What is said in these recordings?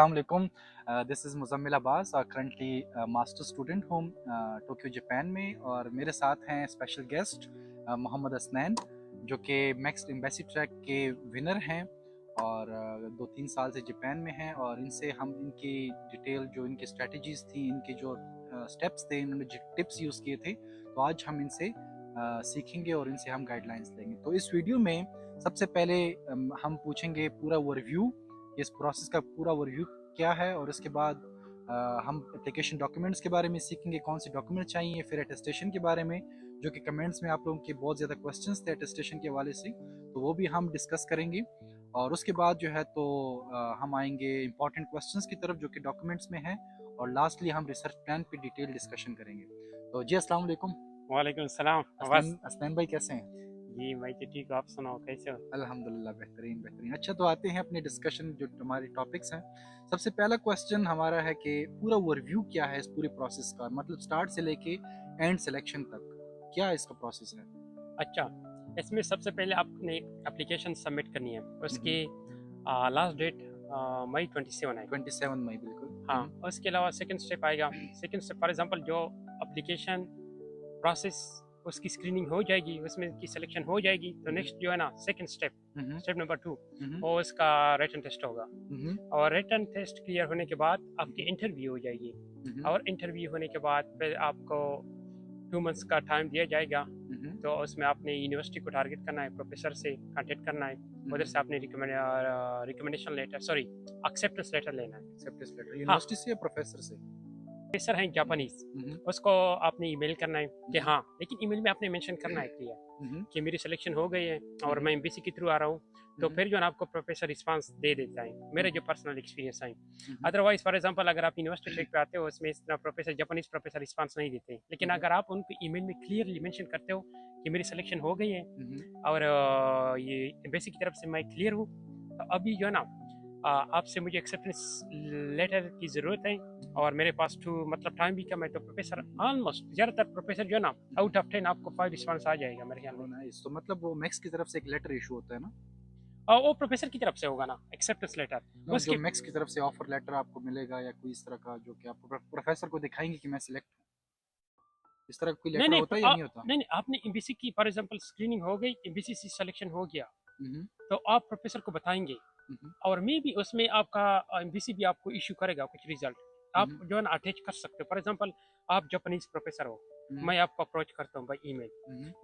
Assalamualaikum. This is Muzammil Abbas, currently master student हूँ Tokyo Japan में, और मेरे साथ हैं स्पेशल गेस्ट मोहम्मद असनैन, जो कि मैक्स एम्बेसी ट्रैक के विनर हैं और 2-3 साल से जापान में हैं। और इनसे हम इनकी डिटेल, जो इनकी स्ट्रेटजीज़ थी, इनके जो स्टेप्स थे, इन्होंने जो टिप्स यूज़ किए थे, तो आज हम इनसे सीखेंगे और इनसे हम गाइडलाइंस लेंगे। तो इस वीडियो में सबसे पहले हम पूछेंगे पूरा ओवरव्यू, इस प्रोसेस का पूरा ओवरव्यू क्या है, और उसके बाद हम एप्लीकेशन डॉक्यूमेंट्स के बारे में सीखेंगे, कौन से डॉक्यूमेंट चाहिए, फिर अटेस्टेशन के बारे में, जो कि कमेंट्स में आप लोगों के बहुत ज़्यादा क्वेश्चंस थे अटेस्टेशन के हवाले से, तो वो भी हम डिस्कस करेंगे। और उसके बाद जो है तो हम आएंगे इंपॉर्टेंट क्वेश्चंस की तरफ, जो कि डॉक्यूमेंट्स में है, और लास्टली हम रिसर्च प्लान पे डिटेल डिस्कशन करेंगे। तो जी अस्सलाम वालेकुम। वालेकुम सलाम। बस असलैन भाई कैसे हैं? जी, मैं तो ठीक हूँ, आप सुनाओ कैसे हो? अल्हम्दुलिल्लाह बेहतरीन बेहतरीन। अच्छा, तो आते हैं अपने डिस्कशन, जो हमारे टॉपिक्स हैं। सबसे पहला क्वेश्चन हमारा है कि पूरा ओवरव्यू क्या है इस पूरे प्रोसेस का, मतलब स्टार्ट से लेके एंड सिलेक्शन तक, क्या इसका प्रोसेस है? अच्छा, इसमें सबसे पहले आपने एक एप्लीकेशन सबमिट करनी है। उसकी लास्ट डेट मई 27 है। 27 मई, बिल्कुल। हाँ, उसके अलावा सेकंड स्टेप आएगा। सेकंड स्टेप फॉर एग्जांपल जो एप्लीकेशन प्रोसेस उसकी स्क्रीनिंग हो जाएगी, उसमें की सिलेक्शन हो जाएगी, तो नेक्स्ट जो है ना सेकंड स्टेप, स्टेप नंबर 2, वो उसका रिटन टेस्ट होगा। और रिटन टेस्ट क्लियर होने के बाद आपकी इंटरव्यू हो जाएगी। और इंटरव्यू होने के बाद फिर आपको 2 मंथ्स का टाइम दिया जाएगा। तो उसमें आपने यूनिवर्सिटी को टारगेट करना है, प्रोफेसर से कांटेक्ट करना है, उधर से आपने recommendation letter, sorry acceptance letter लेना है। एक्सेप्टेंस लेटर हाँ, यूनिवर्सिटी से या प्रोफेसर से? प्रोफेसर हैं जापानीज, उसको आपने ईमेल करना है कि हाँ, लेकिन ईमेल में आपने मेंशन करना है क्लियर कि मेरी सिलेक्शन हो गई है और मैं एमबीसी के थ्रू आ रहा हूँ। तो फिर जो है ना आपको प्रोफेसर रिस्पांस दे देता है, मेरे जो पर्सनल एक्सपीरियंस है। अदरवाइज फॉर एग्जांपल अगर आप यूनिवर्सिटी ट्रैक पे आते हो, उसमें इस तरह प्रोफेसर जापानीज प्रोफेसर रिस्पांस नहीं देते, लेकिन अगर आप उनको ईमेल में क्लियरली मेंशन करते हो कि मेरी सिलेक्शन हो गई है और ये एम्बेसी की तरफ से मैं क्लियर हूँ, तो अभी जो है ना आपसे मुझे एक्सेप्टेंस लेटर की ज़रूरत है और मेरे पास मतलब टाइम भी कम है, तो प्रोफेसर ऑलमोस्ट ज़्यादातर प्रोफेसर जो है ना आउट ऑफ 10 आपको 5 रिस्पांस आ जाएगा मेरे ख्याल में। नाइस। तो मतलब वो मैक्स की तरफ से एक लेटर इशू होता है ना? और वो प्रोफेसर की तरफ से होगा ना एक्सेप्टेंस लेटर। जो उसके मैक्स की तरफ से ऑफर लेटर आपको मिलेगा, या कोई इस तरह का जो कि आप प्रोफेसर को दिखाएंगे कि मैं सिलेक्ट हूँ, इस तरह का कोई नहीं लेटर नहीं होता है या नहीं होता? नहीं नहीं, आपने एमबीसी की फॉर एग्जांपल स्क्रीनिंग हो गई, एमबीसी से सिलेक्शन हो गया, हम्म, तो आप प्रोफेसर को बताएंगे और मे भी उसमें आपका एमबीसी भी आपको इशू करेगा कुछ रिजल्ट, आप जो है ना अटैच कर सकते हो। फॉर एग्जांपल आप जापानीज प्रोफेसर हो, मैं आपको अप्रोच करता हूँ बाई ईमेल,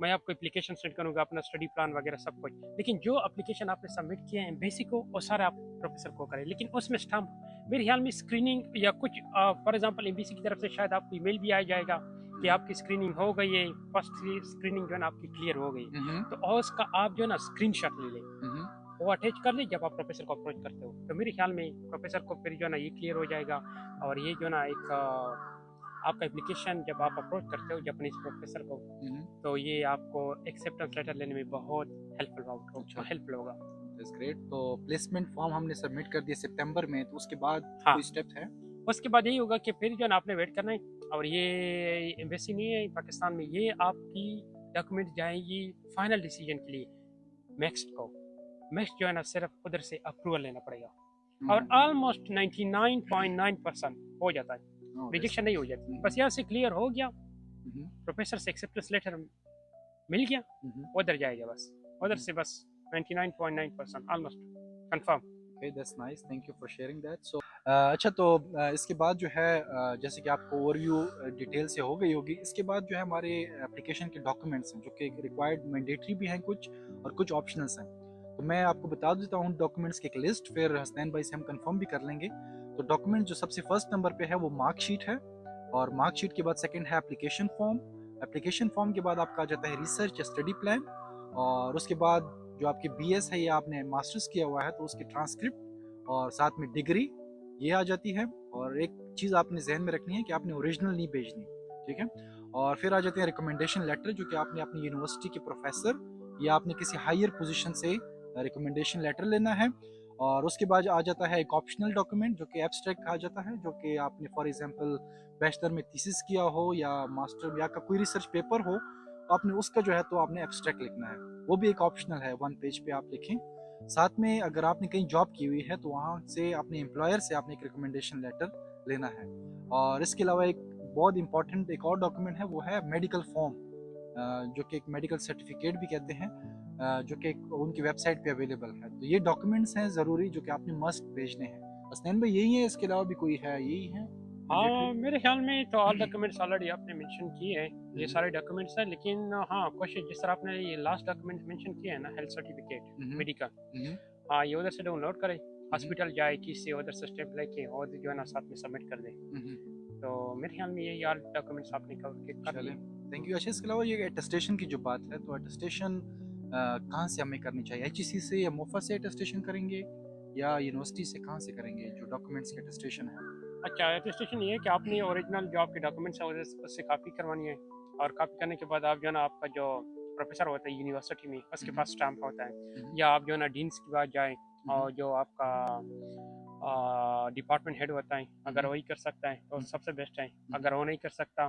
मैं आपको एप्लीकेशन सेंड करूँगा, अपना स्टडी प्लान वगैरह सब कुछ, लेकिन जो एप्लीकेशन आपने सबमिट किया है एमबीसी को वो सारा आप प्रोफेसर को करें, लेकिन उसमें स्टाम्प मेरे ख्याल में स्क्रीनिंग या कुछ फॉर एग्जांपल एमबीसी की तरफ से शायद आपको ईमेल भी आ जाएगा कि आपकी स्क्रीनिंग हो गई है, फर्स्ट स्क्रीनिंग जो है ना आपकी क्लियर हो गई, तो और उसका आप जो है ना स्क्रीनशॉट ले लें, वो अटैच कर ले जब आप प्रोफेसर को अप्रोच करते हो, तो मेरे ख्याल में प्रोफेसर को फिर जो है ना ये क्लियर हो जाएगा। और ये जो है ना एक आपका एप्लीकेशन जब आप अप्रोच करते हो जापानीज प्रोफेसर को, तो ये आपको एक्सेप्टेंस लेटर लेने में बहुत हेल्पफुल होगा। That's great. तो प्लेसमेंट फॉर्म हमने सबमिट कर दिया सितंबर में, तो उसके बाद हाँ, कोई स्टेप है? उसके बाद यही होगा कि फिर जो है ना आपने वेट करना है, और ये एम्बेसी नहीं है पाकिस्तान में, ये आपकी डॉक्यूमेंट जाएंगी फाइनल डिसीजन के लिए नेक्स्ट को। नेक्स्ट जो है ना सिर्फ उधर से अप्रूवल लेना पड़ेगा, और ऑलमोस्ट 99.9% हो जाता है, रिजेक्शन नहीं हो जाती। बस यहाँ से क्लियर हो गया, प्रोफेसर से एक्सेप्टेंस लेटर मिल गया, उधर जाएगा, बस उधर से बस 99.9% almost confirm. Okay, that's nice, thank you for sharing that. So अच्छा, तो इसके बाद जो है जैसे कि आपको ओवरव्यू डिटेल से हो गई होगी, इसके बाद जो है हमारे एप्लीकेशन के डॉक्यूमेंट्स हैं, जो कि रिक्वायर्ड मैंडेटरी भी हैं कुछ, और कुछ ऑप्शनल्स हैं। तो मैं आपको बता देता हूँ डॉक्यूमेंट्स की एक लिस्ट, फिर हसनैन भाई से हम कंफर्म भी कर लेंगे। तो डॉक्यूमेंट जो सबसे फर्स्ट नंबर पे है वो मार्कशीट है, और मार्कशीट के बाद सेकंड है एप्लीकेशन फॉर्म। एप्लीकेशन फॉर्म के बाद आपका आ जाता है रिसर्च या स्टडी प्लान, और उसके बाद जो आपकी बीएस है या आपने मास्टर्स किया हुआ है तो उसकी ट्रांसक्रिप्ट और साथ में डिग्री ये आ जाती है। और एक चीज़ आपने जहन में रखनी है कि आपने ओरिजिनल नहीं भेजनी, ठीक है। और फिर आ जाते हैं रिकमेंडेशन लेटर, जो कि आपने अपनी यूनिवर्सिटी के प्रोफेसर या आपने किसी हायर पोजीशन से रिकमेंडेशन लेटर लेना है। और उसके बाद आ जाता है एक ऑप्शनल डॉक्यूमेंट, जो कि एब्स्ट्रैक्ट कहा जाता है, जो कि आपने फॉर एग्जांपल बैचलर में थीसिस किया हो या मास्टर या का कोई रिसर्च पेपर हो, आपने उसका जो है तो आपने एब्स्ट्रैक्ट लिखना है। वो भी एक ऑप्शनल है, 1 पेज पे आप लिखें। साथ में अगर आपने कहीं जॉब की हुई है तो वहाँ से अपने एम्प्लॉयर से आपने एक रिकमेंडेशन लेटर लेना है। और इसके अलावा एक बहुत इंपॉर्टेंट एक और डॉक्यूमेंट है, वो है मेडिकल फॉर्म, जो कि एक मेडिकल सर्टिफिकेट भी कहते हैं, जो कि उनकी वेबसाइट पे अवेलेबल है। तो ये डॉक्यूमेंट्स हैं ज़रूरी जो कि आपने मस्ट भेजने हैं। हसनैन भाई यही है, इसके अलावा भी कोई है? यही है मैंडेटरी? हाँ, मेरे ख्याल में तो ऑल डॉक्यूमेंट्स ऑलरेडी आपने मेंशन किए हैं, ये सारे डॉक्यूमेंट्स हैं। लेकिन हाँ, कुछ जिस तरह आपने ये लास्ट डॉक्यूमेंट मेंशन किया है ना, हेल्थ सर्टिफिकेट, मेडिकल, हाँ ये उधर से डाउनलोड करें, हॉस्पिटल जाए, किसी उधर से स्टेप लेके और जो है ना साथ में सबमिट कर दे। तो मेरे ख्याल में ये ऑल डॉक्यूमेंट्स आपने कवर कर लिए। Thank you. अच्छा, इसके अलावा ये अटेस्टेशन की जो बात है, तो अटेस्टेशन कहाँ से हमें करनी चाहिए? एचईसी से या मोफा से अटेस्टेशन करेंगे या यूनिवर्सिटी से, कहाँ से करेंगे जो डॉक्यूमेंट्स की अटेस्टेशन है? अच्छा, अटेस्टेशन ये है कि आपने ओरिजिनल जो आपके डॉक्यूमेंट्स हैं उससे कापी करवानी है, और कापी करने के बाद आप जो है ना आपका जो प्रोफेसर होता है यूनिवर्सिटी में उसके पास स्टैम्प होता है, या आप जो है ना डीन्स के पास जाएं और जो आपका डिपार्टमेंट हेड होता है अगर वही कर सकता है तो सबसे बेस्ट है। अगर वो नहीं कर सकता,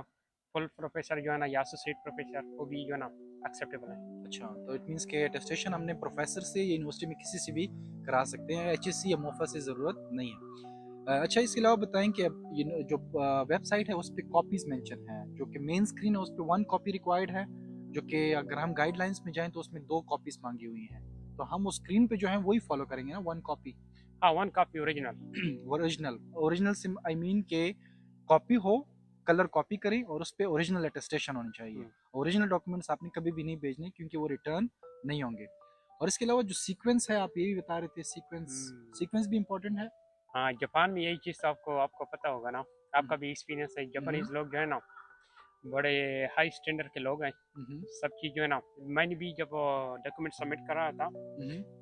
फुल प्रोफेसर जो है ना या एसोसिएट प्रोफेसर, वो भी जो है ना एक्सेप्टेबल है। अच्छा, तो इट मीन्स के अटेस्टेशन हमने प्रोफेसर से या यूनिवर्सिटी में किसी से भी करा सकते हैं, एचएससी या मोफा से ज़रूरत नहीं है। अच्छा, इसके अलावा बताएं कि अब जो वेबसाइट है उस पर कॉपीज मेंशन है, जो कि मेन स्क्रीन है उस पर 1 कॉपी रिक्वायर्ड है, जो कि अगर हम गाइडलाइंस में जाएं तो उसमें 2 कॉपीज मांगी हुई हैं। तो हम उस स्क्रीन पे जो है वही फॉलो करेंगे ना, 1 कॉपी? हाँ, 1 कॉपी ओरिजिनल। ओरिजिनल ओरिजिनल से आई मीन के कॉपी हो, कलर कॉपी करें और उस पर ओरिजिनल अटेस्टेशन होनी चाहिए। ओरिजिनल डॉक्यूमेंट्स आपने कभी भी नहीं भेजने क्योंकि वो रिटर्न नहीं होंगे। और इसके अलावा जो सीक्वेंस है, आप ये भी बता रहे थे, सीक्वेंस सीक्वेंस भी इम्पोर्टेंट है। हाँ, जापान में यही चीज़ तो आपको आपको पता होगा ना, आपका भी एक्सपीरियंस है। जापानीज लोग जो है ना बड़े हाई स्टैंडर्ड के लोग हैं। सब चीज़ जो है ना, मैंने भी जब डॉक्यूमेंट सबमिट करा था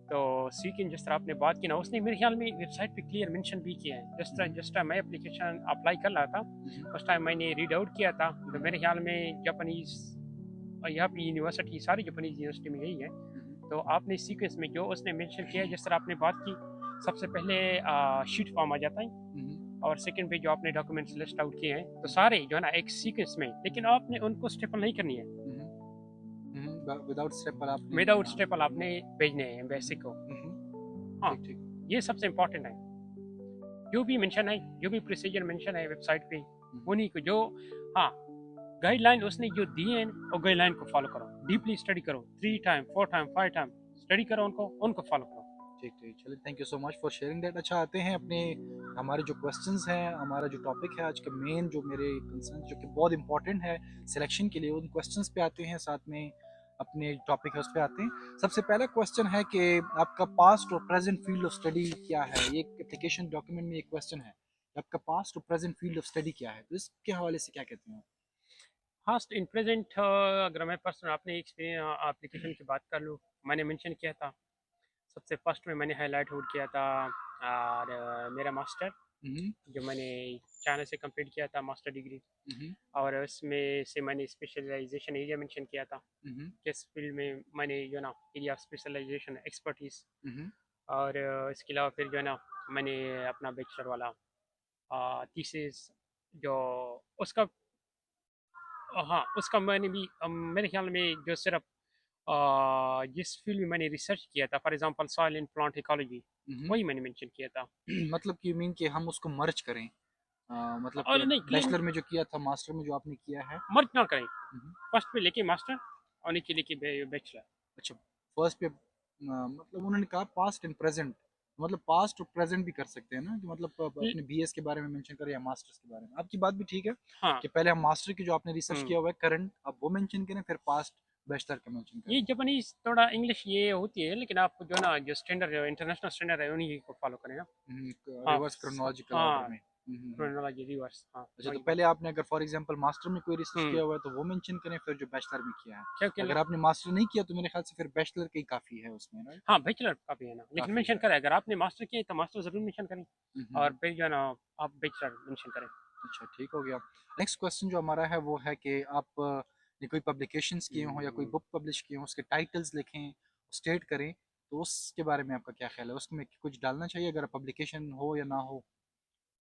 तो सीकिन जिस तरह आपने बात की ना, उसने मेरे ख्याल में वेबसाइट पे क्लियर मेंशन भी किया है। जिस टाइम मैं एप्लीकेशन अप्लाई कर रहा था उस टाइम मैंने रीड आउट किया था, तो मेरे ख्याल में जापानीज यहाँ पे यूनिवर्सिटी सारी जापानीज यूनिवर्सिटी में यही है। तो आपने सीक्वेंस में जो उसने मेंशन किया है, जिस तरह आपने बात की, सबसे पहले शीट फॉर्म आ जाता है और सेकंड पे जो आपने डॉक्यूमेंट्स लिस्ट आउट किए हैं तो सारे जो है ना एक सीक्वेंस में, लेकिन आपने उनको स्टेपल नहीं करनी है। विदाउट स्टेपल आपने विदाउट स्टेपल आपने भेजने हैं बेसिक को। हाँ, ठीक। ये सबसे इम्पोर्टेंट है। जो भी मेंशन है, जो भी प्रोसीजर मेंशन है वेबसाइट पे, उन्हीं को जो, हाँ, गाइडलाइन उसने जो दिए हैं वो गाइडलाइन को फॉलो करो, डीपली स्टडी करो, 3 टाइम 4 टाइम 5 टाइम स्टडी करो, उनको फॉलो करो। ठीक। चलिए, thank you so much for sharing that. अच्छा, आते हैं अपने हमारे जो क्वेश्चंस हैं, हमारा जो टॉपिक है आज का मेन, जो मेरे कंसर्न जो कि बहुत इंपॉर्टेंट है सिलेक्शन के लिए, उन क्वेश्चंस पे आते हैं, साथ में अपने टॉपिक है उस पे आते हैं। सबसे पहला क्वेश्चन है कि आपका पास्ट और प्रेजेंट फील्ड ऑफ स्टडी क्या है? ये एप्लीकेशन डॉक्यूमेंट में एक क्वेश्चन है, आपका पास्ट और प्रेजेंट फील्ड ऑफ स्टडी क्या है, तो इसके हवाले से क्या कहते हैं? फास्ट इन प्रेजेंट, अगर मैं पर्सनल अपने एक्सपीरियंस एप्लीकेशन की बात कर लूँ, मैंने मेंशन किया था सबसे फर्स्ट में, मैंने हाईलाइट आउट किया था और मेरा मास्टर जो मैंने चाइना से कंप्लीट किया था, मास्टर डिग्री, और उसमें से मैंने स्पेशलाइजेशन एरिया मेंशन किया था, किस फील्ड में मैंने जो ना एरिया ऑफ स्पेशलाइजेशन एक्सपर्टीज। और इसके अलावा फिर जो है ना मैंने अपना बैचलर वाला थीसिस जो उसका, हाँ उसका मैंने भी मेरे ख्याल में जो सिर्फ जिस फील्ड में मैंने रिसर्च किया था, for example soil and plant ecology, वही मैंने मेंशन किया था। मतलब कि मीन कि हम उसको मर्ज करें, मतलब कि और नहीं, बैचलर में जो किया था, मास्टर में जो आपने किया है। मर्ज ना करें, फर्स्ट पे लेके मास्टर और नीचे लेके बैचलर। अच्छा, फर्स्ट पे मतलब उन्होंने कहा पास्ट एंड प्रेजेंट, मतलब पास्ट और प्रेजेंट भी कर सकते हैं ना, कि मतलब अपने बीएस के बारे में मेंशन करें या मास्टर्स के बारे में। आपकी बात भी ठीक है हाँ, कि पहले हम मास्टर की जो आपने रिसर्च किया हुआ है करंट, अब वो मेंशन करें, फिर पास्ट बैचलर का मेंशन ये करें। जापानीज थोड़ा इंग्लिश ये होती है, लेकिन आप जो ना जो स्टैंडर्ड इंटरनेशनल स्टैंडर्ड है उन्हीं को फॉलो करें ना। हाँ, रिवर्स क्रोनोलॉजिकल ऑर्डर हाँ, में। क्रोनोलॉजी रिवर्स, हाँ अच्छा, तो वही पहले आपने अगर फॉर एग्जांपल मास्टर में कोई रिसर्च किया हुआ है तो वो मेंशन करें, फिर जो बैचलर में किया है। क्योंकि अगर आपने मास्टर नहीं किया तो मेरे ख्याल से फिर बैचलर का ही काफी है उसमें, राइट? हाँ बैचलर का भी है ना, लेकिन काफी मेंशन है। करें, अगर आपने मास्टर किया है तो मास्टर जरूर मेंशन करें, और हम्म। फिर जो है ना आप बैचलर मेंशन करें। अच्छा, ठीक हो गया। नेक्स्ट क्वेश्चन जो हमारा है वो है कि आप ने कोई पब्लिकेशंस किए हों या कोई बुक पब्लिश किए हों, उसके टाइटल्स लिखें, स्टेट करें, तो उसके बारे में आपका क्या ख्याल है? उसमें कुछ डालना चाहिए अगर पब्लिकेशन हो या ना हो?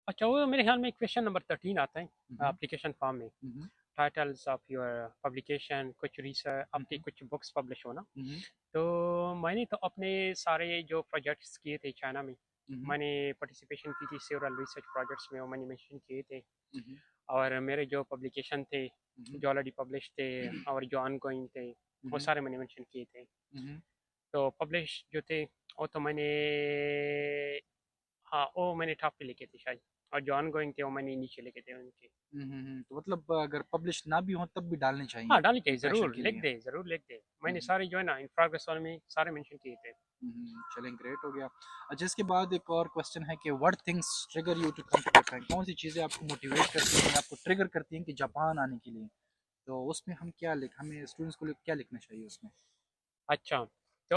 अच्छा, वो मेरे ख्याल में क्वेश्चन नंबर 13 आता है हम्म, एप्लीकेशन फॉर्म में। हम्म, टाइटल्स ऑफ योर पब्लिकेशन, कुछ रिसर्च, आपकी कुछ बुक्स पब्लिश हो ना। तो मैंने तो अपने सारे जो प्रोजेक्ट्स किए थे चाइना में, मैंने पार्टिसिपेशन की थी सेवरल रिसर्च प्रोजेक्ट्स में, वो मैंने मेंशन किए थे। और मेरे जो पब्लिकेशन थे जो ऑलरेडी पब्लिश थे और जो ऑनगोइंग थे, वो सारे मैंने मेंशन किए थे। तो पब्लिश जो थे वो तो मैंने, हाँ वो मैंने टॉप पे लिखे थे शायद, और जो ऑनगोइंग थे वो मैंने नीचे लिखे थे उनके। तो मतलब अगर पब्लिश ना भी हो तब भी डालने चाहिए हाँ डाली चाहिए, इम्प्रेशन ज़रूर के लिख लिए। दे, ज़रूर लिख दे। मैंने हम्म, सारे जो है ना इन प्रोग्रेस वाले में सारे मेंशन किए थे। चलें, ग्रेट हो गया। अच्छा, इसके बाद एक और क्वेश्चन है कि what things trigger you to come to Japan, कौन सी चीज़ें आपको मोटिवेट करती हैं, आपको ट्रिगर करती हैं कि जापान आने के लिए? तो उसमें हम क्या लिख हमें स्टूडेंट्स को क्या लिखना चाहिए उसमें? अच्छा, तो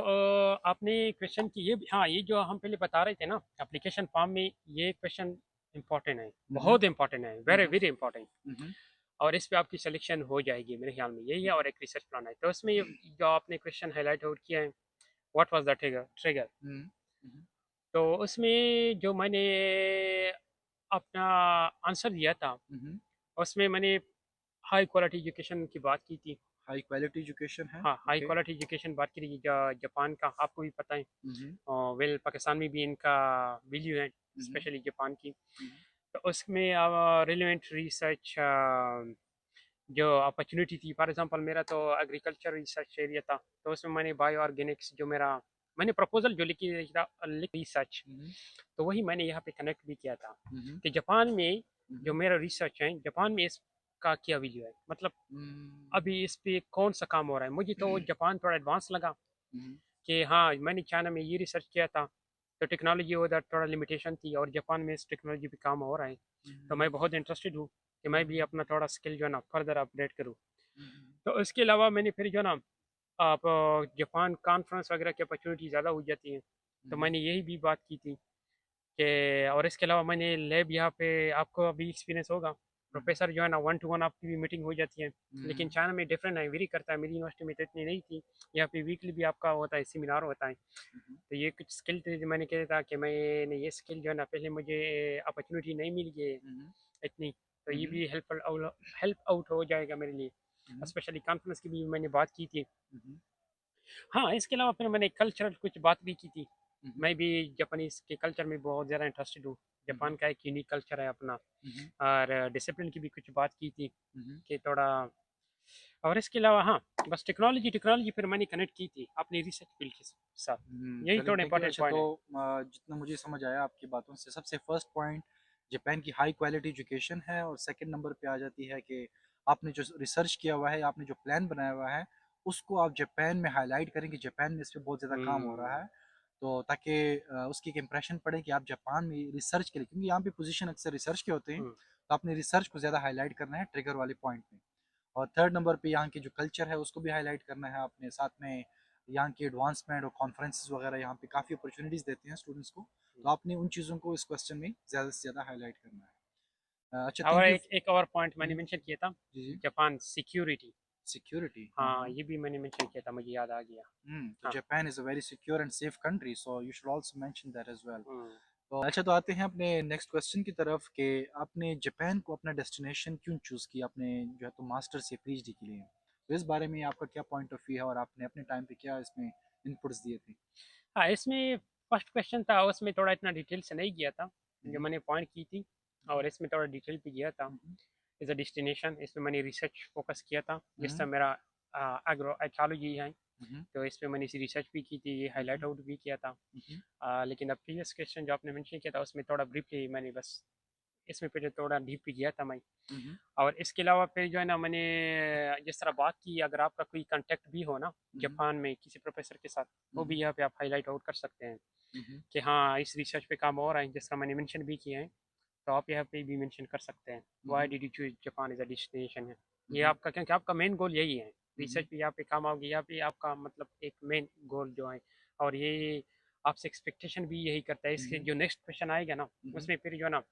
आपने क्वेश्चन की ये, हाँ ये जो हम पहले बता रहे थे ना एप्लीकेशन फॉर्म में, ये क्वेश्चन इम्पोर्टेंट है, हम्म बहुत इम्पोर्टेंट है, वेरी हम्म वेरी इंपॉर्टेंट। हम्म और इस पे आपकी सिलेक्शन हो जाएगी मेरे ख्याल में, यही है, और एक रिसर्च प्लान है। तो उसमें जो आपने क्वेश्चन हाईलाइट आउट किया है, what was the trigger trigger, hmm hmm तो उसमें जो मैंने अपना आंसर दिया था, हम्म उसमें मैंने हाई क्वालिटी एजुकेशन की बात की थी। हाई क्वालिटी एजुकेशन है। हाँ हाई ओके। क्वालिटी एजुकेशन बात की थी, जापान का आपको भी पता है। हम्म वेल पाकिस्तान में भी इनका वैल्यू है, हम्म स्पेशली जापान की। हम्म तो उसमें रिलेवेंट रिसर्च जो अपॉर्चुनिटी थी, फॉर एग्जांपल मेरा तो एग्रीकल्चर रिसर्च एरिया था, तो उसमें मैंने बायो ऑर्गेनिक्स जो मेरा मैंने प्रपोजल जो लिख रिसर्च, हम्म तो वही मैंने यहाँ पे कनेक्ट भी किया था हम्म कि जापान में जो हम्म मेरा रिसर्च है, जापान में इसका क्या वैल्यू है, मतलब हम्म अभी इस पे कौन सा काम हो रहा है। मुझे तो जापान थोड़ा एडवांस लगा हम्म कि हाँ मैंने चाइना में ये रिसर्च किया था, तो टेक्नोलॉजी उधर थोड़ा लिमिटेशन थी, और जापान में इस टेक्नोलॉजी पे काम हो रहा है। तो मैं बहुत इंटरेस्टेड हूँ कि मैं भी अपना थोड़ा स्किल जो है ना फर्दर अपडेट करूँ। तो इसके अलावा मैंने फिर जो है ना, आप जापान कॉन्फ्रेंस वगैरह की अपॉर्चुनिटी ज़्यादा हो जाती हैं, तो मैंने यही भी बात की थी कि, और इसके अलावा मैंने लैब यहाँ पे, आपको अभी एक्सपीरियंस होगा, प्रोफेसर जो है ना 1 to 1 आपकी भी मीटिंग हो जाती है। लेकिन चाइना में डिफरेंट है, वेरी करता है, मेरी यूनिवर्सिटी में तो इतनी नहीं थी। यहाँ पे वीकली भी आपका होता है, सेमिनार होता है। तो ये कुछ स्किल थे जो मैंने कहा था कि मैंने ये स्किल जो है ना पहले मुझे अपॉर्चुनिटी नहीं मिली है इतनी, तो ये भी हेल्प आउट हो जाएगा मेरे लिए। स्पेशली कॉन्फ्रेंस की भी मैंने बात की थी। हाँ इसके अलावा फिर मैंने कल्चरल कुछ बात भी की थी। मैं भी जापानीज के कल्चर में बहुत ज़्यादा इंटरेस्टेड हूँ। जापान का एक यूनिक कल्चर है अपना, और डिसिप्लिन की भी कुछ बात की थी कि थोड़ा। और इसके अलावा हाँ, बस टेक्नोलॉजी टेक्नोलॉजी फिर मैंने कनेक्ट की थी अपनी रिसर्च फील्ड के साथ। यही चलें, थोड़ा थैंक यू। इंपॉर्टेंट अच्छा, पॉइंट तो है। जितना मुझे समझ आया आपकी बातों से, सबसे फर्स्ट पॉइंट जापान की हाई क्वालिटी एजुकेशन है, और सेकंड नंबर पे आ जाती है कि आपने जो रिसर्च किया हुआ है, आपने जो प्लान बनाया हुआ है, उसको आप जापान में हाईलाइट करें कि जापान में इस पे बहुत ज़्यादा काम हो रहा हम्म। है। तो ताकि उसकी एक इम्प्रेशन पड़े कि आप जापान में रिसर्च के लिए, क्योंकि यहाँ पे पोजीशन अक्सर रिसर्च के होते हैं, हम्म। तो आपने रिसर्च को ज़्यादा हाईलाइट करना है ट्रिगर वाले पॉइंट में। और थर्ड नंबर पे यहाँ की जो कल्चर है उसको भी हाईलाइट करना है आपने, साथ में यहाँ की एडवांसमेंट और कॉन्फ्रेंसेस वगैरह यहाँ पे काफ़ी अपॉर्चुनिटीज़ देते हैं स्टूडेंट्स को, तो आपने उन चीज़ों को इस क्वेश्चन में ज़्यादा से ज़्यादा हाईलाइट करना है। अच्छा, और थैंक यू। एक एक और पॉइंट मैंने मेंशन किया था, जी जी। Japan security. सिक्योरिटी। हाँ ये भी मैंने मेंशन किया था, मुझे याद आ गया। तो हाँ। Japan is a very secure and safe country, so you should also mention that as well. Hmm. तो अच्छा, तो आते हैं अपने नेक्स्ट क्वेश्चन की तरफ कि आपने जापान को अपना डेस्टिनेशन क्यों चूज़ किया अपने जो है तो मास्टर्स या पीएचडी के लिए? तो इस बारे में आपका क्या पॉइंट ऑफ व्यू है, और आपने अपने टाइम पे क्या इसमें इनपुट्स दिए थे? हाँ इसमें फर्स्ट क्वेश्चन था, उसमें थोड़ा इतना डिटेल से नहीं गया था जो हम्म मैंने पॉइंट की थी, और इसमें थोड़ा डिटेल पे गया था। हम्म एज अ डेस्टिनेशन इसमें मैंने रिसर्च फोकस किया था, जिस हम्म तरह मेरा एग्रो एथोलॉजी है, हम्म तो इस पे मैंने इसी रिसर्च भी की थी, ये हाईलाइट आउट भी किया था। हम्म लेकिन अब प्रीवियस क्वेश्चन जो आपने मेंशन किया था उसमें थोड़ा ब्रीफली मैंने बस इसमें पहले थोड़ा डीप भी गया था मैं। हम्म और इसके अलावा फिर जो है ना मैंने जिस तरह बात की, अगर आपका कोई कांटेक्ट भी हो ना हम्म जापान में किसी प्रोफेसर के साथ, वो भी यहाँ पे आप हाईलाइट आउट कर सकते हैं हम्म कि हाँ इस रिसर्च पे काम हो रहा है, जिस तरह मैंने मेंशन भी किया है, तो आप यहाँ पे भी मेंशन कर सकते हैं why hmm did you choose Japan as a destination है। ये हम्म आपका, क्योंकि आपका मेन गोल यही है, हम्म रिसर्च भी यहाँ पे काम आओगे, यहाँ पे आपका मतलब एक मेन गोल जो है, और ये आपसे एक्सपेक्टेशन भी यही करता है। इसके हम्म जो नेक्स्ट क्वेश्चन आएगा ना, हम्म उसमें फिर जो है ना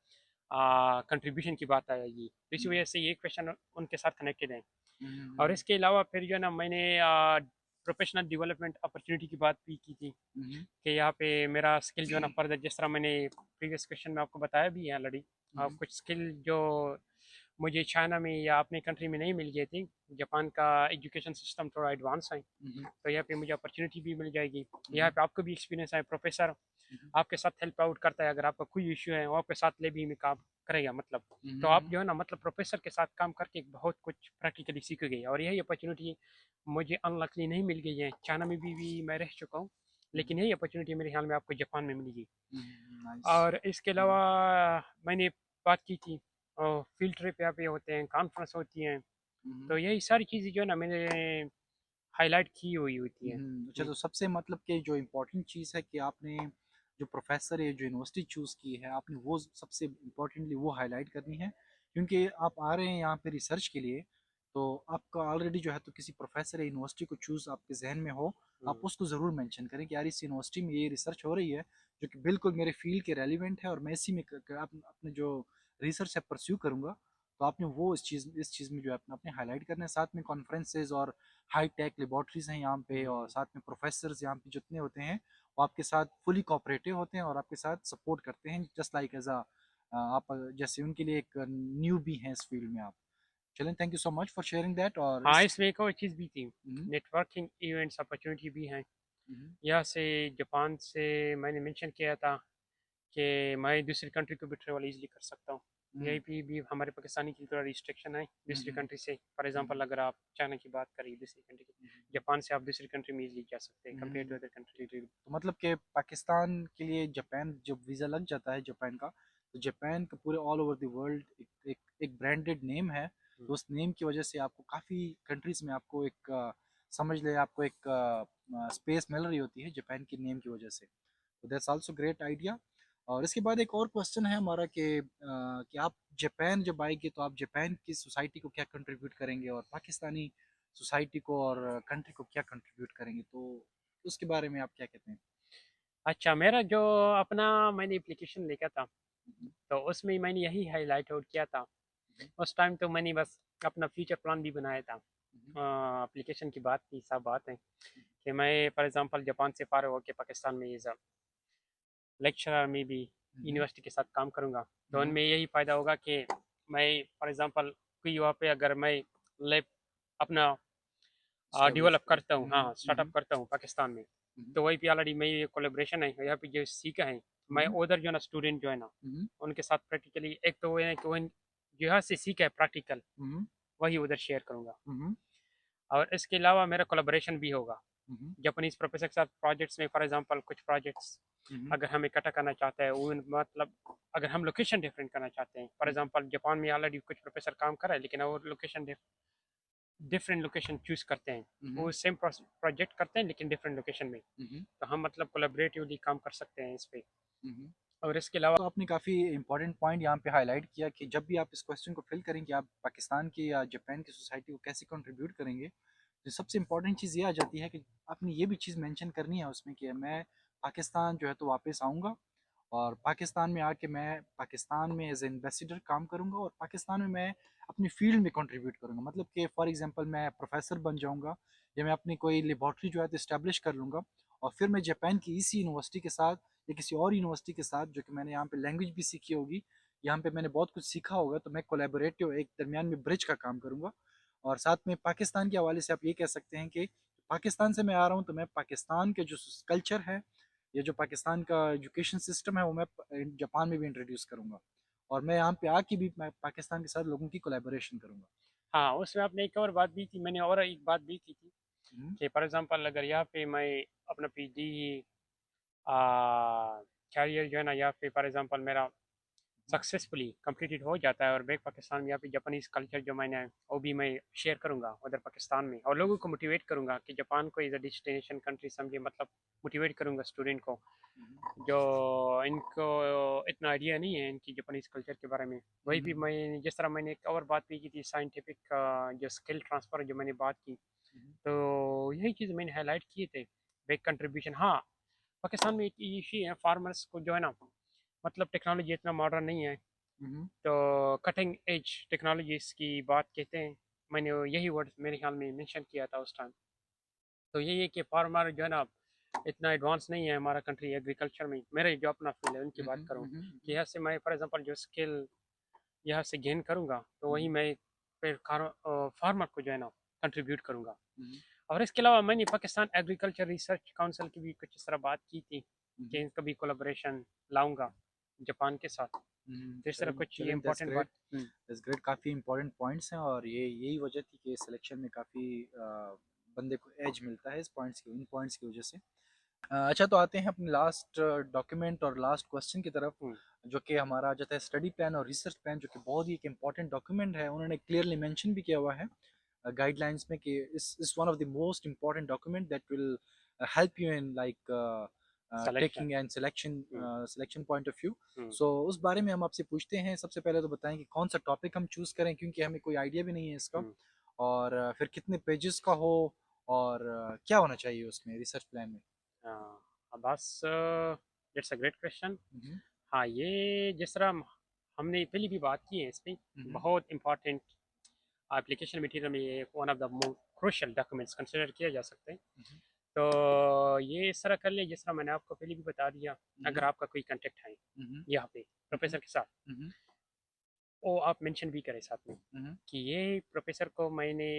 कंट्रीब्यूशन की बात आएगी, तो इसी वजह से ये क्वेश्चन उनके साथ कनेक्टेड है। और हम्म इसके अलावा फिर जो है ना मैंने प्रोफेशनल डेवलपमेंट अपॉर्चुनिटी की बात भी की थी हम्म कि यहाँ पे मेरा स्किल जो है ना फर्दर, जिस तरह मैंने प्रीवियस क्वेश्चन में आपको बताया भी है ऑलरेडी, हम्म कुछ स्किल जो मुझे चाइना में या अपने कंट्री में नहीं मिल गए थे। जापान का एजुकेशन सिस्टम थोड़ा एडवांस है, तो यहाँ पे मुझे अपॉर्चुनिटी भी मिल जाएगी। यहाँ पे आपको भी एक्सपीरियंस है, प्रोफेसर आपके साथ हेल्प आउट करता है, अगर आपका कोई इश्यू है वो आपके साथ ले भी में काम करेगा मतलब। तो आप जो है ना मतलब प्रोफेसर के साथ काम करके बहुत कुछ प्रैक्टिकली सीखोगे, और यही अपॉर्चुनिटी मुझे अनलकली नहीं मिल गई है। चाइना में भी मैं रह चुका हूँ, लेकिन यही अपॉर्चुनिटी मेरे ख्याल में आपको जापान में मिलेगी। नाइस। और इसके अलावा मैंने बात की थी फील्ड ट्रिप यहाँ पे होते हैं, कॉन्फ्रेंस होती हैं, तो यही सारी चीज़ें जो है ना मैंने हाईलाइट की हुई होती है। अच्छा, तो सबसे मतलब कि जो इम्पोर्टेंट चीज़ है कि आपने जो प्रोफेसर है, जो यूनिवर्सिटी चूज़ की है, आपने वो सबसे इम्पोर्टेंटली वो हाईलाइट करनी है, क्योंकि आप आ रहे हैं यहाँ पे रिसर्च के लिए। तो आपका ऑलरेडी जो है तो किसी प्रोफेसर या यूनिवर्सिटी को चूज़ आपके जहन में हो, आप उसको ज़रूर मेंशन करें कि यार इस यूनिवर्सिटी में ये रिसर्च हो रही है जो कि बिल्कुल मेरे फील्ड के रेलिवेंट है और मैं इसी में अपने जो रिसर्च है परस्यू करूँगा। तो आपने वो इस चीज़ में जो है अपने हाईलाइट करना है। साथ में कॉन्फ्रेंसेज और हाई टेक लेबॉर्ट्रीज हैं यहाँ पे, और साथ में प्रोफेसर्स यहाँ पे जितने होते हैं वो आपके साथ फुली कोऑपरेटिव होते हैं और आपके साथ सपोर्ट करते हैं, जस्ट लाइक एज आप जैसे उनके लिए एक न्यू भी हैं इस फील्ड में आप। चलें, thank you so much for sharing that. और हाँ, इस इसमें एक और चीज़ भी थी, हम्म, नेटवर्किंग इवेंट्स अपॉर्चुनिटी भी हैं। हम्म, यहाँ से जापान से मैंने मेंशन किया था कि मैं दूसरी कंट्री को भी ट्रेवल इजीली कर सकता हूँ। हम्म, यही भी हमारे पाकिस्तानी की थोड़ा रिस्ट्रिक्शन है दूसरी हम्म, कंट्री से। फॉर हम्म, एग्जांपल अगर आप चाइना की बात करें दूसरी कंट्री की, जापान से आप दूसरी कंट्री में इजीली जा सकते हैं compare to hmm. Other country. जी, जी। तो मतलब कि पाकिस्तान के लिए जापान जब वीज़ा लग जाता है जापान का, तो जापान का पूरे ऑल ओवर द वर्ल्ड एक ब्रांडेड नेम है। तो उस नेम की वजह से आपको काफ़ी कंट्रीज़ में आपको एक समझ ले आपको एक स्पेस मिल रही होती है जापान की नेम की वजह से। तो दैट्स आल्सो ग्रेट आइडिया। और इसके बाद एक और क्वेश्चन है हमारा कि आप जापान जब आएंगे तो आप जापान की सोसाइटी को क्या कंट्रीब्यूट करेंगे और पाकिस्तानी सोसाइटी को और कंट्री को क्या कंट्रीब्यूट करेंगे, तो उसके बारे में आप क्या कहते हैं? अच्छा, मेरा जो अपना मैंने एप्लीकेशन लिखा था, हम्म, तो उसमें मैंने यही हाईलाइट आउट किया था। उस टाइम तो मैंने बस अपना फ्यूचर प्लान भी बनाया था। हम्म, एप्लीकेशन की बात की सब बात है कि मैं फॉर एग्जांपल जापान से फारग होकर पाकिस्तान में एज लेक्चरर में भी हम्म, यूनिवर्सिटी के साथ काम करूँगा। तो हम्म, उनमें यही फ़ायदा होगा कि मैं फॉर एग्जांपल कोई वहाँ पे अगर मैं लैब अपना एस्टेब्लिश डेवलप करता हूँ, हाँ स्टार्टअप हम्म, करता हूँ पाकिस्तान में, हम्म, तो वही पे ऑलरेडी मैं ये कोलेब्रेशन है यहाँ पे जो सीखा है, मैं हम्म, उधर जो है ना स्टूडेंट जो है ना हम्म, उनके साथ प्रैक्टिकली एक तो वो है कि वो जो यहाँ से सीखा है प्रैक्टिकल हम्म, वही उधर शेयर करूँगा। हम्म, और इसके अलावा मेरा कोलेब्रेशन भी होगा हम्म, जापानीज प्रोफेसर के साथ प्रोजेक्ट्स में। फॉर एग्जांपल कुछ प्रोजेक्ट्स हम्म, अगर हम इकट्ठा करना चाहते हैं वो मतलब अगर हम लोकेशन डिफरेंट करना चाहते हैं, फॉर एग्जांपल जापान में ऑलरेडी कुछ प्रोफेसर काम कर रहा है लेकिन वो लोकेशन डिफरेंट लोकेशन चूज करते हैं, हम्म, वो सेम प्रोजेक्ट करते हैं लेकिन डिफरेंट लोकेशन में, हम्म, तो हम मतलब कोलेबरेटिवली काम कर सकते हैं इस पे। हम्म। और इसके अलावा तो आपने काफ़ी इंपॉर्टेंट पॉइंट यहाँ पे हाईलाइट किया कि जब भी आप इस क्वेश्चन को फिल करेंगे आप पाकिस्तान की या जापान की सोसाइटी को कैसे कंट्रीब्यूट करेंगे, तो सबसे इम्पोर्टेंट चीज़ ये आ जाती है कि आपने ये भी चीज़ मेंशन करनी है उसमें कि मैं पाकिस्तान जो है तो वापस आऊँगा, और पाकिस्तान में आके मैं पाकिस्तान में एज एम्बेसडर काम करूँगा और पाकिस्तान में मैं अपनी फील्ड में कंट्रीब्यूट करूँगा। मतलब कि फॉर एग्जांपल मैं प्रोफेसर बन जाऊँगा या मैं अपनी कोई लेबॉर्ट्री जो है तो इस्टेब्लिश कर लूँगा, और फिर मैं जापान की इसी यूनिवर्सिटी के साथ या किसी और यूनिवर्सिटी के साथ जो कि मैंने यहाँ पे लैंग्वेज भी सीखी होगी, यहाँ पे मैंने बहुत कुछ सीखा होगा, तो मैं कोलैबोरेटिव एक दरमियान में ब्रिज का काम करूँगा। और साथ में पाकिस्तान के हवाले से आप ये कह सकते हैं कि पाकिस्तान से मैं आ रहा हूँ तो मैं पाकिस्तान के जो कल्चर है या जो पाकिस्तान का एजुकेशन सिस्टम है वो मैं जापान में भी इंट्रोड्यूस करूँगा, और मैं यहाँ पे आके भी मैं पाकिस्तान के साथ लोगों की कोलैबोरेशन करूँगा। हाँ उसमें आपने एक और बात भी थी, मैंने और एक बात भी की थी हम्म, कि फॉर एग्जांपल अगर यहाँ पे मैं अपना पीजी कैरियर जो है ना यहाँ पे फॉर एग्जांपल मेरा सक्सेसफुली कंप्लीटेड हो जाता है और बैक पाकिस्तान में यहाँ पे जापानीज कल्चर जो मैंने वो भी मैं शेयर करूँगा उधर पाकिस्तान में, और लोगों को मोटिवेट करूँगा कि जापान को इज़ अ डेस्टिनेशन कंट्री समझे, मतलब मोटिवेट करूँगा स्टूडेंट को जो इनको इतना आइडिया नहीं है इनकी जापानीज कल्चर के बारे में। वही भी हम्म, मैं जिस तरह मैंने एक और बात भी की थी साइंटिफिक जो स्किल ट्रांसफ़र जो मैंने बात की, हम्म, तो यही चीज़ मैंने हाईलाइट किए थे। बैक कंट्रीब्यूशन, हाँ पाकिस्तान में एक इशू है फार्मर्स को जो है ना मतलब टेक्नोलॉजी इतना मॉडर्न नहीं है, हम्म, तो कटिंग एज टेक्नोलॉजीज की बात कहते हैं, मैंने यही वर्ड मेरे ख्याल में मेंशन किया था उस टाइम। तो यही है कि फार्मर जो है ना इतना एडवांस नहीं है हमारा कंट्री एग्रीकल्चर में, मेरे जो अपना फील्ड है उनकी बात हम्म, करूँ कि यहाँ से मैं फॉर एग्जांपल जो स्किल यहाँ से गेन करूँगा तो वही मैं फिर फार्मर को जो है ना कंट्रीब्यूट करूँगा। और इसके अलावा मैंने पाकिस्तान एग्रीकल्चर रिसर्च काउंसिल की भी कुछ इस तरह बात की थी कि इनका भी कोलैबोरेशन लाऊंगा जापान के साथ। तो इस तरह कुछ ये इम्पोर्टेंट बात। दैट्स ग्रेट, काफ़ी इंपॉर्टेंट पॉइंट्स हैं और ये यही वजह थी कि सिलेक्शन में काफ़ी बंदे को एज मिलता है इस पॉइंट्स की, इन पॉइंट्स की वजह से। अच्छा, तो आते हैं अपने लास्ट डॉक्यूमेंट और लास्ट क्वेश्चन की तरफ, जो कि हमारा आ जाता है स्टडी प्लान और रिसर्च प्लान, जो कि बहुत ही एक इम्पॉर्टेंट डॉक्यूमेंट है। उन्होंने क्लियरली मेंशन भी किया हुआ है गाइडलाइंस में कि is one of the most important document that will help you in like selection. Taking and selection point of view. सो उस बारे में हम आपसे पूछते हैं। सबसे पहले तो बताएं कि कौन सा टॉपिक हम चूज़ करें, क्योंकि हमें कोई आइडिया भी नहीं है इसका, और फिर कितने पेजेस का हो, और क्या होना चाहिए उसमें रिसर्च प्लान में। बस इट्स अ ग्रेट क्वेश्चन। हम्म, हाँ, ये जिस तरह हमने पहले भी बात की है इस पर, बहुत इम्पोर्टेंट एप्लीकेशन मटेरियल में ये one of the most crucial documents consider किया जा सकते हैं। तो ये इस तरह कर ले जिस तरह मैंने आपको पहले भी बता दिया, अगर आपका कोई कांटेक्ट है यहाँ पे प्रोफेसर के साथ, वो आप मेंशन भी करें साथ में कि ये प्रोफेसर को मैंने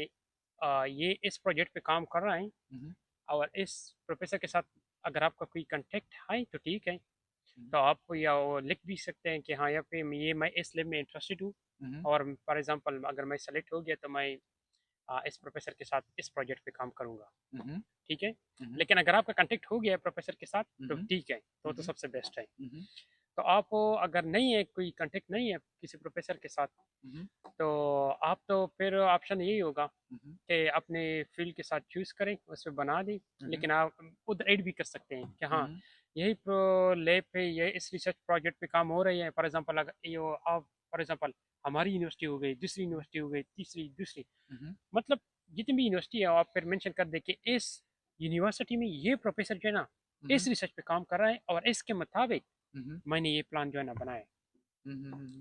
ये इस प्रोजेक्ट पे काम कर रहा है, और इस प्रोफेसर के साथ अगर आपका कोई कांटेक्ट है तो ठीक है, तो आप या वो लिख भी सकते हैं कि हाँ यहाँ पे मैं इस लैब में इंटरेस्टेड हूँ, और फॉर एग्जांपल अगर मैं सेलेक्ट हो गया तो मैं इस प्रोफेसर के साथ इस प्रोजेक्ट पे काम करूँगा, ठीक है। लेकिन अगर आपका कांटेक्ट हो गया प्रोफेसर के साथ तो ठीक है, तो सबसे बेस्ट है। तो आप अगर नहीं है, कोई कांटेक्ट नहीं है किसी प्रोफेसर के साथ, तो आप तो फिर ऑप्शन यही होगा कि अपने फील्ड के साथ चूज करें, उस पर बना दें। लेकिन आप उधर ऐड भी कर सकते हैं कि हाँ यही लैब पे ये इस रिसर्च प्रोजेक्ट पे काम हो रही है। फॉर एग्जांपल अगर ये आप फॉर एग्जांपल हमारी यूनिवर्सिटी हो गई, दूसरी यूनिवर्सिटी हो गई, तीसरी दूसरी, मतलब जितनी भी यूनिवर्सिटी है आप फिर मेंशन कर दे कि इस यूनिवर्सिटी में ये प्रोफेसर जो है ना इस रिसर्च पे काम कर रहा है, और इसके मुताबिक मैंने ये प्लान जो है ना बनाया है।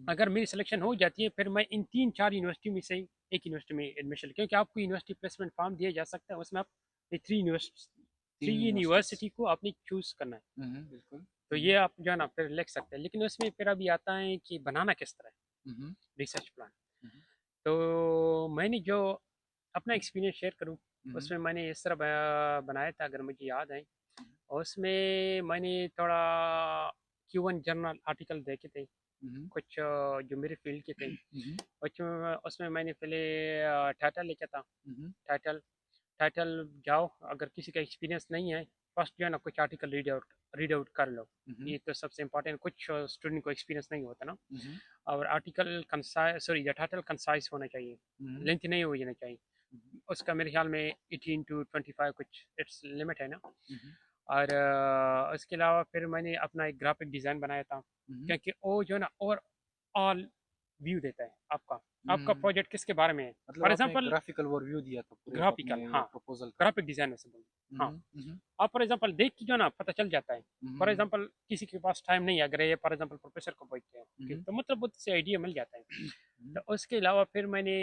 अगर मेरी सिलेक्शन हो जाती है फिर मैं इन 3-4 यूनिवर्सिटी में से एक यूनिवर्सिटी में एडमिशन, क्योंकि आपको यूनिवर्सिटी प्लेसमेंट फॉर्म दिया जा सकता है, उसमें आप थ्री यूनिवर्सिटी को आपने चूज करना है। बिल्कुल। तो ये आप जो है ना फिर लिख सकते हैं, लेकिन उसमें फिर अभी आता है कि बनाना किस तरह रिसर्च प्लान। तो मैंने जो अपना एक्सपीरियंस शेयर करूं, उसमें मैंने इस तरह बनाया था, अगर मुझे याद है। और उसमें मैंने थोड़ा Q1 जर्नल आर्टिकल देखे थे, कुछ जो मेरे फील्ड के थे। उसमें मैंने पहले टाइटल लिखा था। टाइटल टाइटल जाओ, अगर किसी का एक्सपीरियंस नहीं है, फर्स्ट जो है ना कुछ आर्टिकल रीड आउट कर लो। ये तो सबसे इम्पोर्टेंट, कुछ स्टूडेंट को एक्सपीरियंस नहीं होता ना। और article concise, sorry title concise होना चाहिए, लेंथ नहीं हो जाना चाहिए। उसका मेरे ख्याल में 18 to 25 कुछ इट्स लिमिट है ना। और उसके अलावा फिर मैंने अपना एक ग्राफिक डिज़ाइन बनाया था, क्योंकि वो जो है ना और ऑल व्यू देता है आपका प्रोजेक्ट किसके बारे में है। मतलब फॉर आपने एग्जांपल ग्राफिकल ओवरव्यू दिया था पूरे ग्राफिकल, अपने हाँ, प्रपोजल का। ग्राफिक डिज़ाइन में से बोल, हाँ। आप फॉर एग्जांपल देख के जो है ना पता चल जाता है। फॉर एग्जांपल किसी के पास टाइम नहीं है, अगर ये फॉर एग्जांपल प्रोफेसर को पूछते हैं तो मतलब उससे आइडिया मिल जाता है। तो उसके अलावा फिर मैंने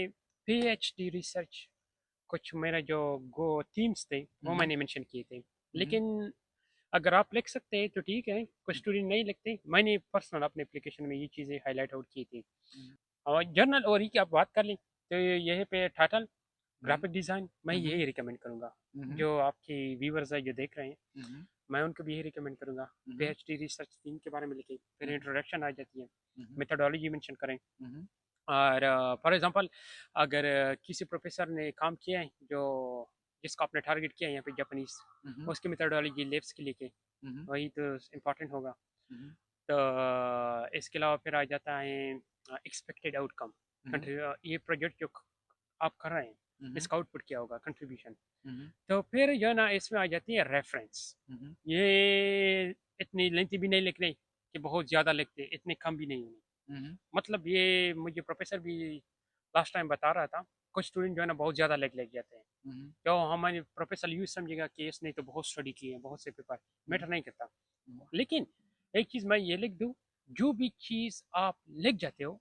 PhD रिसर्च, कुछ मेरा जो गो थीम्स थे वो मैंने मेंशन किए थे। लेकिन अगर आप लिख सकते हैं तो ठीक है, कुछ स्टूडेंट नहीं लिखते। मैंने पर्सनल अपने एप्लीकेशन में ये चीज़ें हाईलाइट आउट की थी। और जर्नल और की आप बात कर लें तो यही पे टाइटल, ग्राफिक डिज़ाइन मैं यही रिकमेंड करूँगा। जो आपके व्यूवर्स है जो देख रहे हैं, मैं उनको भी यही रिकमेंड करूँगा। PhD रिसर्च थीम के बारे में लिखें, फिर इंट्रोडक्शन आ जाती है, मेथोडोलॉजी मेंशन करें। और फॉर एग्जांपल अगर किसी प्रोफेसर ने काम किया है जो जिसको आपने टारगेट किया है यहाँ पे जापानीज, उसकी मेथोडोलॉजी लेब्स के लिए वही तो इम्पोर्टेंट होगा। तो इसके अलावा फिर आ जाता है एक्सपेक्टेड आउटकम, ये प्रोजेक्ट जो आप कर रहे हैं इसका आउटपुट क्या होगा, कंट्रीब्यूशन। तो फिर जो है ना इसमें आ जाती है रेफरेंस। ये इतनी लेंथी भी नहीं लिखनी कि बहुत ज़्यादा लिखते, इतने कम भी नहीं होने। मतलब ये मुझे प्रोफेसर भी लास्ट टाइम बता रहा था, कुछ स्टूडेंट जो है ना बहुत ज़्यादा लिख जाते हैं। तो हमारे प्रोफेसर यूज समझेगा कि इसने तो बहुत स्टडी की है, बहुत से पेपर, मैटर नहीं करता। लेकिन एक चीज़ मैं ये लिख दूँ, जो भी चीज़ आप लिख जाते हो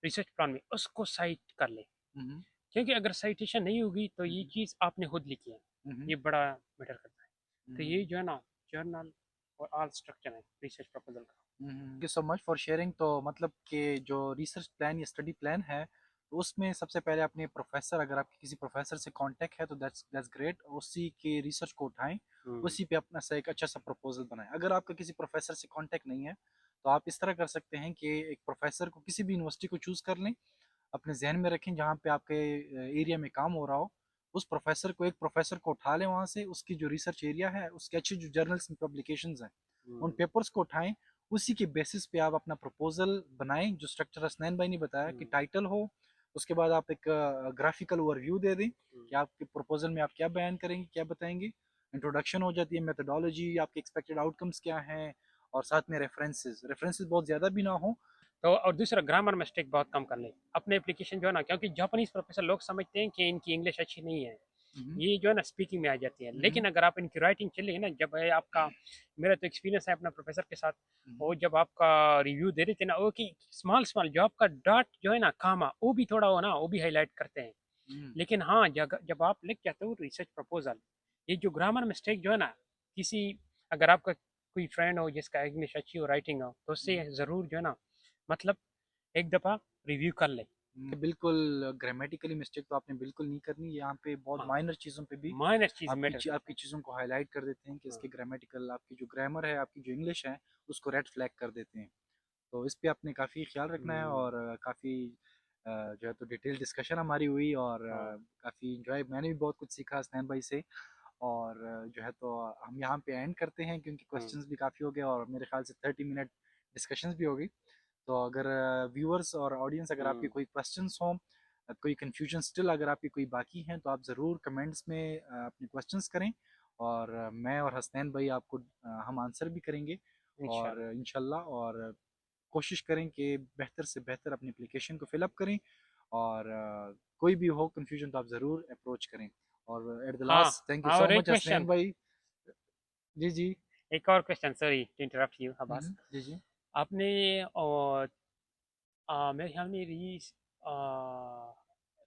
रिसर्च प्लान में उसको साइट कर ले, क्योंकि अगर साइटेशन नहीं होगी तो ये चीज़ आपने खुद लिखी है, ये बड़ा मैटर करता है। तो ये जो है ना जर्नल और ऑल स्ट्रक्चर है रिसर्च प्रपोजल का। Thank you so much for sharing. तो मतलब कि जो रिसर्च प्लान या स्टडी प्लान है, तो उसमें सबसे पहले अपने प्रोफेसर, अगर आपके किसी प्रोफेसर से कांटेक्ट है तो दैट्स ग्रेट, उसी के रिसर्च को उठाएं, हम्म, उसी पे अपना सा एक अच्छा सा प्रपोजल बनाएं। अगर आपका किसी प्रोफेसर से कांटेक्ट नहीं है तो आप इस तरह कर सकते हैं कि एक प्रोफेसर को किसी भी यूनिवर्सिटी को चूज़ कर लें, अपने जहन में रखें जहाँ पे आपके एरिया में काम हो रहा हो, उस प्रोफेसर को, एक प्रोफेसर को उठा लें वहाँ से, उसकी जो रिसर्च एरिया है उसके अच्छे जो जर्नल्स में पब्लिकेशंस हैं उन हम्म, पेपर्स को उठाएं, उसी के बेसिस पे आप अपना प्रपोजल बनाएं। जो स्ट्रक्चर हसनैन भाई ने बताया कि हम्म, टाइटल हो, उसके बाद आप एक ग्राफिकल ओवरव्यू दे दें हम्म, कि आपके प्रपोजल में आप क्या बयान करेंगे, क्या बताएंगे। इंट्रोडक्शन हो जाती है, मेथोडोलॉजी, आपके एक्सपेक्टेड आउटकम्स क्या हैं, और साथ में रेफरेंसेस, रेफरेंसेस बहुत ज़्यादा भी ना हो। तो और दूसरा ग्रामर मिस्टेक बहुत कम कर ले अपने एप्लीकेशन जो है ना, क्योंकि जापानीज प्रोफेसर लोग समझते हैं कि इनकी इंग्लिश अच्छी नहीं है, हम्म, ये जो है ना स्पीकिंग में आ जाती है, हम्म, लेकिन अगर आप इनकी राइटिंग चलेगी ना, जब है आपका, मेरा तो एक्सपीरियंस है अपना प्रोफेसर के साथ, हम्म, वो जब आपका रिव्यू दे देते हैं ना, वो कि स्मॉल स्मॉल जो आपका डॉट जो है ना कामा वो भी थोड़ा हो ना, वो भी हाईलाइट करते हैं। हम्म, लेकिन हाँ, जब आप लिख जाते हो रिसर्च प्रपोजल, ये जो ग्रामर मिस्टेक जो है ना, किसी, अगर आपका कोई फ्रेंड हो जिसका इंग्लिश अच्छी हो, राइटिंग हो, तो उससे ज़रूर जो है ना, मतलब एक दफ़ा रिव्यू कर ले। बिल्कुल ग्रामेटिकली मिस्टेक तो आपने बिल्कुल नहीं करनी, यहाँ पे बहुत हाँ, माइनर चीज़ों पे भी माइनर चीज़ मैटर करता आपकी चीज़ों को हाईलाइट कर देते हैं कि है। हाँ, इसके ग्रामेटिकल, आपकी जो ग्रामर है, आपकी जो इंग्लिश है, उसको रेड फ्लैग कर देते हैं। तो इस पे आपने काफ़ी ख्याल रखना है, हम्म, और काफ़ी जो है तो डिटेल डिस्कशन हमारी हुई, और हाँ, काफ़ी इंजॉय, मैंने भी बहुत कुछ सीखा हसनैन भाई से। और जो है तो हम यहाँ पे एंड करते हैं, क्योंकि हम्म, क्वेश्चंस भी काफ़ी हो गए और मेरे ख्याल से 30 मिनट डिस्कशंस भी हो गई। तो अगर व्यूअर्स और ऑडियंस, अगर आपके हम्म, कोई क्वेश्चंस हों, कोई कंफ्यूजन स्टिल अगर आपकी कोई बाकी हैं, तो आप ज़रूर कमेंट्स में अपने क्वेश्चंस करें, और मैं और हसनैन भाई आपको हम आंसर भी करेंगे, और इंशाल्लाह। इंशाल्लाह, और कोशिश करें कि बेहतर से बेहतर अपनी एप्लीकेशन को फिलअप करें, और कोई भी हो कंफ्यूजन तो आप ज़रूर अप्रोच करें। और एट द हाँ, लास्ट, थैंक यू हाँ, सो और एक मच हसनैन क्वेश्चन, भाई। जी जी। एक और question, sorry to interrupt you Abbas. जी जी। आपने और मेरे ख्याल में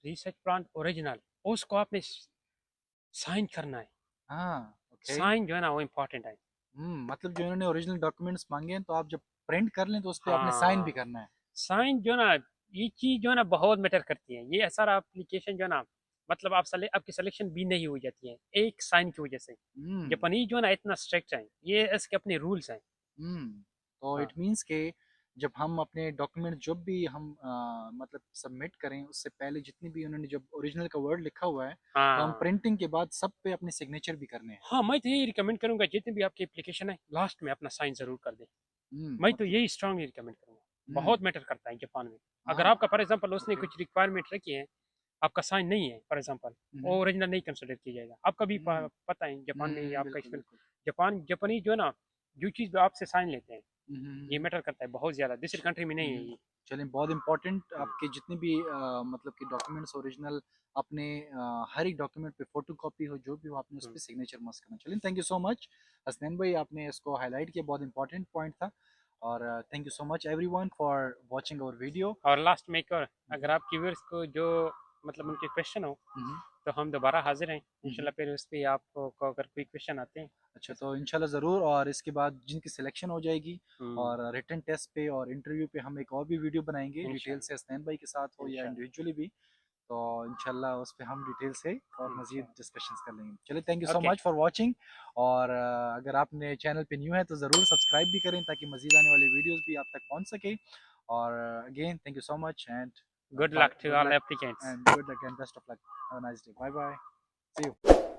रिसर्च प्लान ओरिजिनल, उसको आपने साइन करना है। हाँ, ओके। साइन जो है ना वो इम्पोर्टेंट है। मतलब जो इन्होंने ओरिजिनल डॉक्यूमेंट्स मांगे हैं, तो आप जब प्रिंट कर लें तो उस पे आपने साइन भी हाँ, करना है। साइन जो है ना, ये चीज़ जो है ना बहुत मैटर करती है। ये सारा एप्लीकेशन जो है ना, मतलब आपकी सिलेक्शन भी नहीं हो जाती है एक साइन की वजह से। हम्म, जापानी जो है ना इतना स्ट्रिक्ट है, ये इसके अपने रूल्स हैं। तो इट हाँ, मींस के जब हम अपने डॉक्यूमेंट जब भी हम मतलब सबमिट करें, उससे पहले जितनी भी उन्होंने जब ओरिजिनल का वर्ड लिखा हुआ है, तो हम हाँ, प्रिंटिंग के बाद सब पे अपने सिग्नेचर भी करने हैं। हाँ, मैं तो यही रिकमेंड करूंगा, जितने भी आपकी एप्लीकेशन है लास्ट में अपना साइन जरूर कर दें। मैं तो मतलब यही स्ट्रांगली रिकमेंड करूंगा। हम्म, बहुत मैटर करता है जापान में। अगर हाँ, आपका फॉर एग्जांपल उसने ओके, कुछ रिक्वायरमेंट रखी है, आपका साइन नहीं है फॉर एग्जांपल, वो ओरिजिनल नहीं कंसिडर किया जाएगा। आपका भी पता है जापान में आपका बिल्कुल एक्सपीरियंस। बिल्कुल। जापानी जो है ना, जो चीज़ आपसे साइन लेते हैं, ये हम्म, मैटर करता है बहुत ज़्यादा, दूसरी कंट्री में नहीं है हम्म, ये। चलें, बहुत इंपॉर्टेंट हम्म, आपके जितने भी मतलब कि डॉक्यूमेंट्स ओरिजिनल, अपने हर एक डॉक्यूमेंट पे फोटो कॉपी हो, जो भी हो, आपने उस हम्म, पर सिग्नेचर मस्त करना। चलें, thank you so much Hasnain भाई, आपने इसको हाईलाइट किया, बहुत इंपॉर्टेंट पॉइंट था। और thank you so much everyone for watching our video. और लास्ट में एक और, अगर आपकी व्यूअर्स को जो मतलब उनके क्वेश्चन हो, तो हम दोबारा हाजिर हैं इंशाल्लाह, फिर उस पर आपको अगर कोई क्वेश्चन आते हैं अच्छा, तो। तो इंशाल्लाह ज़रूर, और इसके बाद जिनकी सिलेक्शन हो जाएगी, हम्म, और रिटन टेस्ट पे और इंटरव्यू पे हम एक और भी वीडियो बनाएंगे डिटेल से, इंशाल्लाह, हसनैन भाई के साथ हो या इंशाल्लाह, इंडिविजुअली भी। तो इंशाल्लाह उस पे हम डिटेल से और मज़ीद इंशाल्लाह। डिस्कशंस कर लेंगे। चलिए, thank you so okay, much for watching. और अगर आपने चैनल पे न्यू है तो ज़रूर सब्सक्राइब भी करें, ताकि मज़ीद आने वाली वीडियोस भी आप तक पहुंच सके। और again thank you so much, and good bye, luck to good all luck, applicants. And good luck and best of luck. Have a nice day, bye bye, see you.